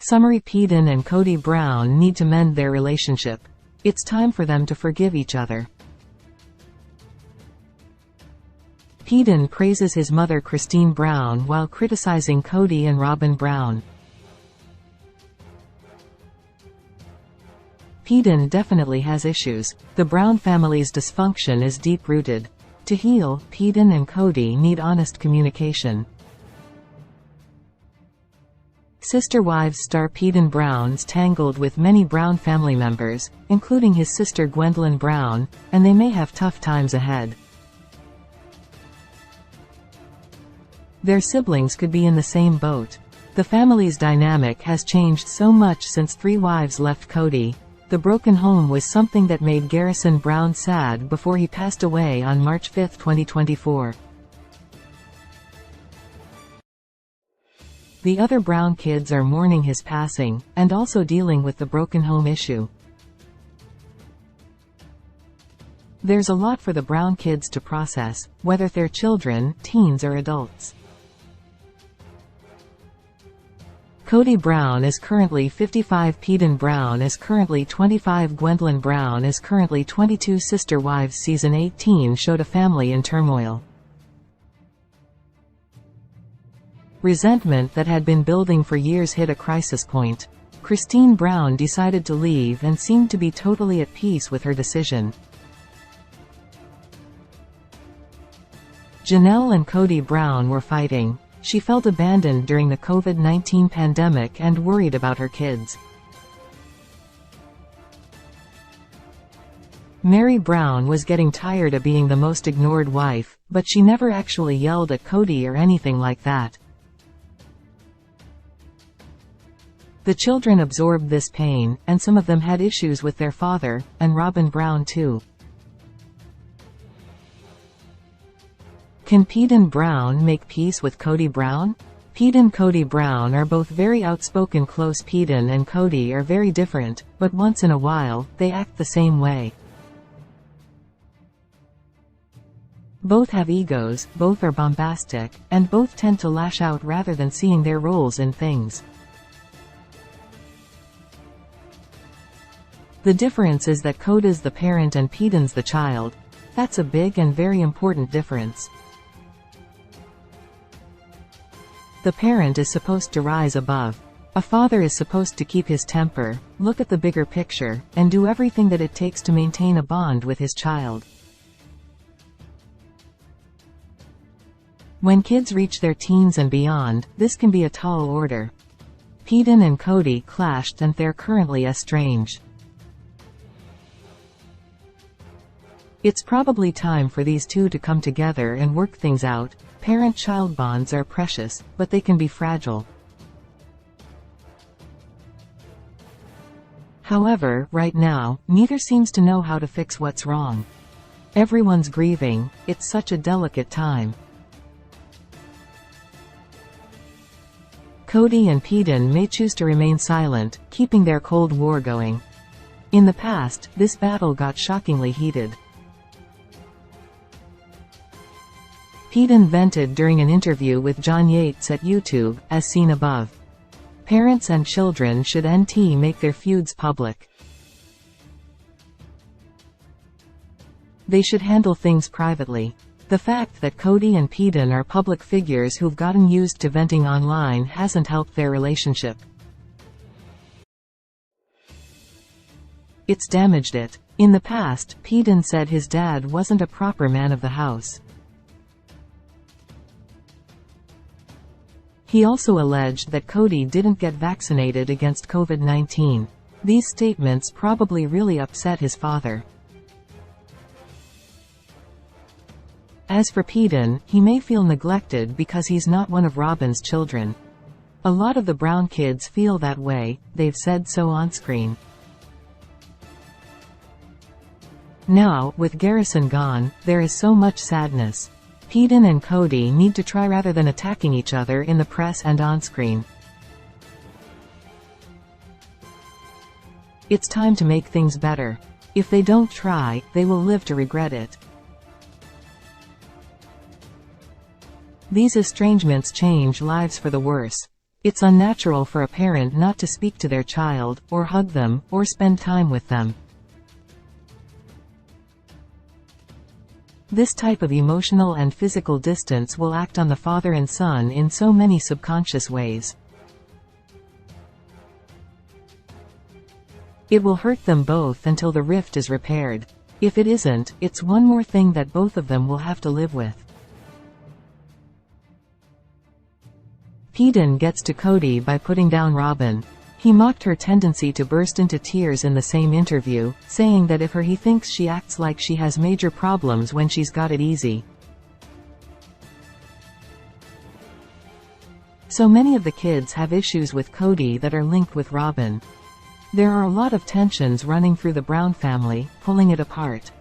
Summary: Paedon and Kody Brown need to mend their relationship. It's time for them to forgive each other. Paedon praises his mother Christine Brown while criticizing Kody and Robin Brown. Paedon definitely has issues. The Brown family's dysfunction is deep-rooted. To heal, Paedon and Kody need honest communication. Sister Wives star Paedon Brown's tangled with many Brown family members, including his sister Gwendlyn Brown, and they may have tough times ahead. Their siblings could be in the same boat. The family's dynamic has changed so much since Three Wives left Kody. The broken home was something that made Garrison Brown sad before he passed away on March 5, 2024. The other Brown kids are mourning his passing, and also dealing with the broken home issue. There's a lot for the Brown kids to process, whether they're children, teens or adults. Kody Brown is currently 55, Paedon Brown is currently 25, Gwendlyn Brown is currently 22. Sister Wives Season 18 showed a family in turmoil. Resentment that had been building for years hit a crisis point. Christine Brown decided to leave and seemed to be totally at peace with her decision. Janelle and Kody Brown were fighting. She felt abandoned during the COVID-19 pandemic and worried about her kids. Meri Brown was getting tired of being the most ignored wife, but she never actually yelled at Kody or anything like that. The children absorbed this pain, and some of them had issues with their father, and Robin Brown too. Can Paedon Brown make peace with Kody Brown? Paedon and Kody Brown are both very outspoken. Close. Paedon and Kody are very different, but once in a while, they act the same way. Both have egos, both are bombastic, and both tend to lash out rather than seeing their roles in things. The difference is that Kody's the parent and Paedon's the child. That's a big and very important difference. The parent is supposed to rise above. A father is supposed to keep his temper, look at the bigger picture, and do everything that it takes to maintain a bond with his child. When kids reach their teens and beyond, this can be a tall order. Paedon and Kody clashed and they're currently estranged. It's probably time for these two to come together and work things out. Parent-child bonds are precious, but they can be fragile. However, right now, neither seems to know how to fix what's wrong. Everyone's grieving. It's such a delicate time. Kody and Paedon may choose to remain silent, keeping their Cold War going. In the past, this battle got shockingly heated. Paedon vented during an interview with John Yates at YouTube, as seen above. Parents and children should make their feuds public. They should handle things privately. The fact that Kody and Paedon are public figures who've gotten used to venting online hasn't helped their relationship. It's damaged it. In the past, Paedon said his dad wasn't a proper man of the house. He also alleged that Kody didn't get vaccinated against COVID-19. These statements probably really upset his father. As for Paedon, he may feel neglected because he's not one of Robin's children. A lot of the Brown kids feel that way, they've said so on-screen. Now, with Garrison gone, there is so much sadness. Paedon and Kody need to try rather than attacking each other in the press and on-screen. It's time to make things better. If they don't try, they will live to regret it. These estrangements change lives for the worse. It's unnatural for a parent not to speak to their child, or hug them, or spend time with them. This type of emotional and physical distance will act on the father and son in so many subconscious ways. It will hurt them both until the rift is repaired. If it isn't, it's one more thing that both of them will have to live with. Paedon gets to Cody by putting down Robin. He mocked her tendency to burst into tears in the same interview, saying that he thinks she acts like she has major problems when she's got it easy. So many of the kids have issues with Cody that are linked with Robin. There are a lot of tensions running through the Brown family, pulling it apart.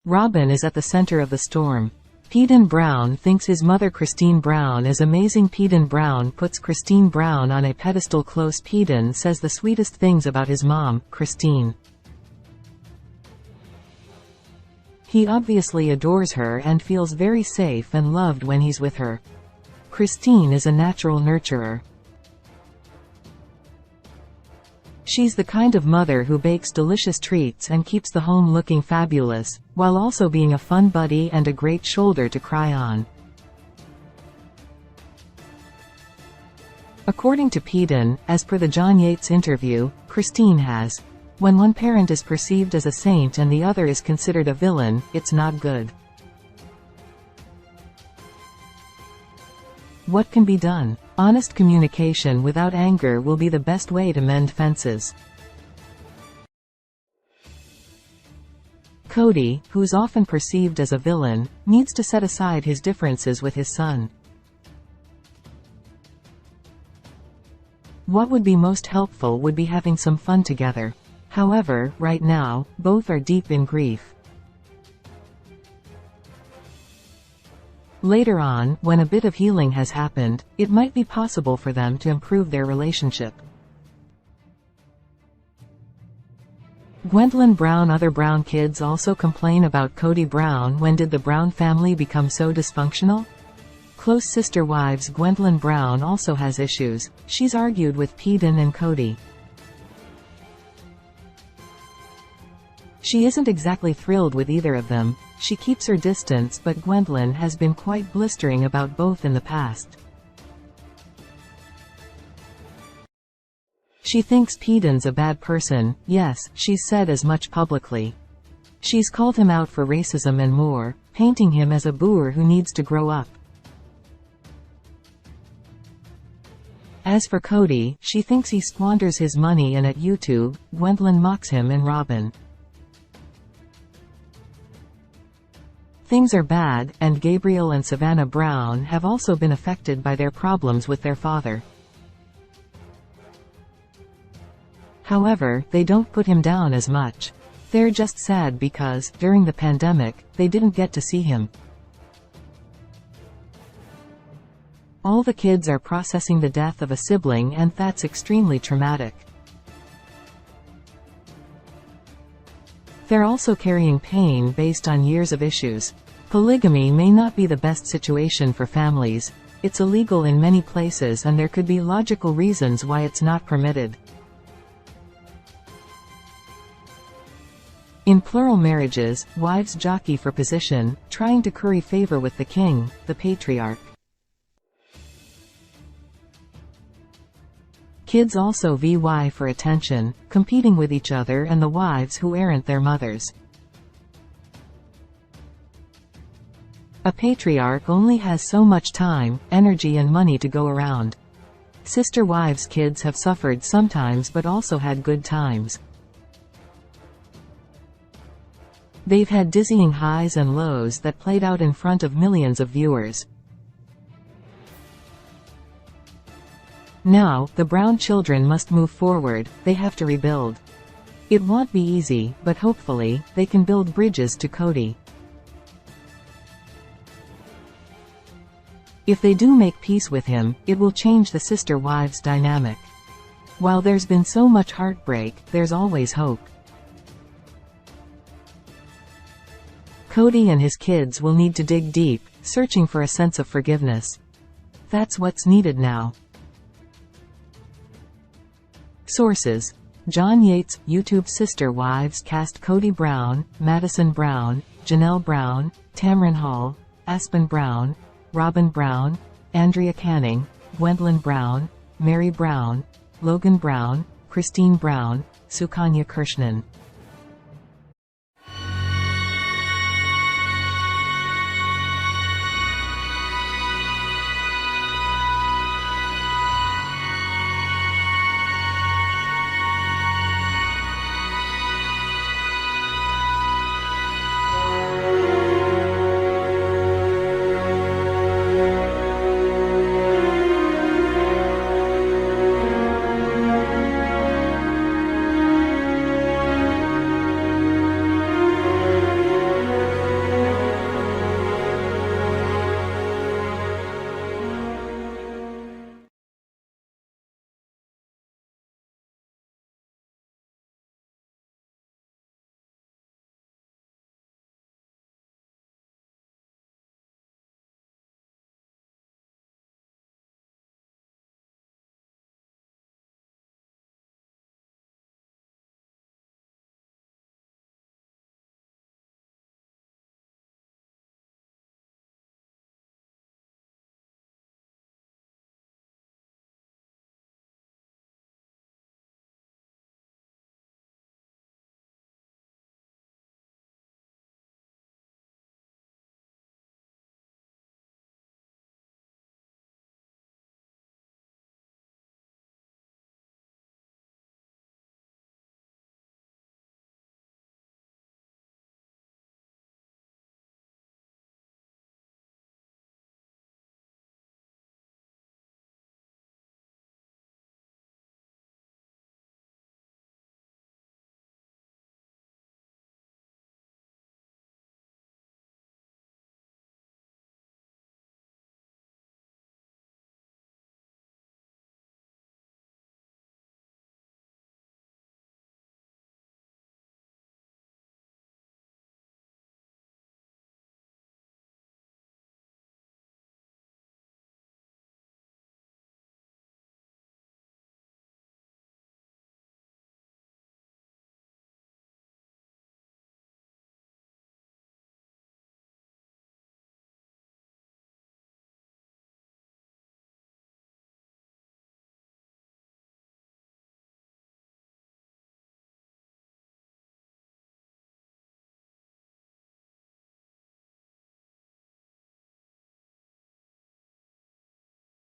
Robin is at the center of the storm. Paedon Brown thinks his mother Christine Brown is amazing. Paedon Brown puts Christine Brown on a pedestal. Close Paedon says the sweetest things about his mom, Christine. He obviously adores her and feels very safe and loved when he's with her. Christine is a natural nurturer. She's the kind of mother who bakes delicious treats and keeps the home looking fabulous, while also being a fun buddy and a great shoulder to cry on. According to Paedon, as per the John Yates interview, Christine has, "When one parent is perceived as a saint and the other is considered a villain, it's not good. What can be done? Honest communication without anger will be the best way to mend fences." Cody, who's often perceived as a villain, needs to set aside his differences with his son. What would be most helpful would be having some fun together. However, right now, both are deep in grief. Later on, when a bit of healing has happened, it might be possible for them to improve their relationship. Gwendlyn Brown. Other Brown kids also complain about Cody Brown. When did the Brown family become so dysfunctional? Close sister wives. Gwendlyn Brown also has issues. She's argued with Paedon and Cody. She isn't exactly thrilled with either of them. She keeps her distance, but Gwendlyn has been quite blistering about both in the past. She thinks Paedon's a bad person. Yes, she's said as much publicly. She's called him out for racism and more, painting him as a boor who needs to grow up. As for Cody, she thinks he squanders his money and at YouTube, Gwendlyn mocks him and Robin. Things are bad, and Gabriel and Savannah Brown have also been affected by their problems with their father. However, they don't put him down as much. They're just sad because, during the pandemic, they didn't get to see him. All the kids are processing the death of a sibling, and that's extremely traumatic. They're also carrying pain based on years of issues. Polygamy may not be the best situation for families. It's illegal in many places and there could be logical reasons why it's not permitted. In plural marriages, wives jockey for position, trying to curry favor with the king, the patriarch. Kids also vie for attention, competing with each other and the wives who aren't their mothers. A patriarch only has so much time, energy and money to go around. Sister wives' kids have suffered sometimes but also had good times. They've had dizzying highs and lows that played out in front of millions of viewers. Now, the Brown children must move forward. They have to rebuild. It won't be easy, but hopefully, they can build bridges to Cody. If they do make peace with him, it will change the sister-wives dynamic. While there's been so much heartbreak, there's always hope. Cody and his kids will need to dig deep, searching for a sense of forgiveness. That's what's needed now. Sources: John Yates, YouTube. Sister Wives cast Cody Brown, Madison Brown, Janelle Brown, Tamron Hall, Aspen Brown, Robin Brown, Andrea Canning, Gwendlyn Brown, Mary Brown, Logan Brown, Christine Brown, Sukanya Krishnan.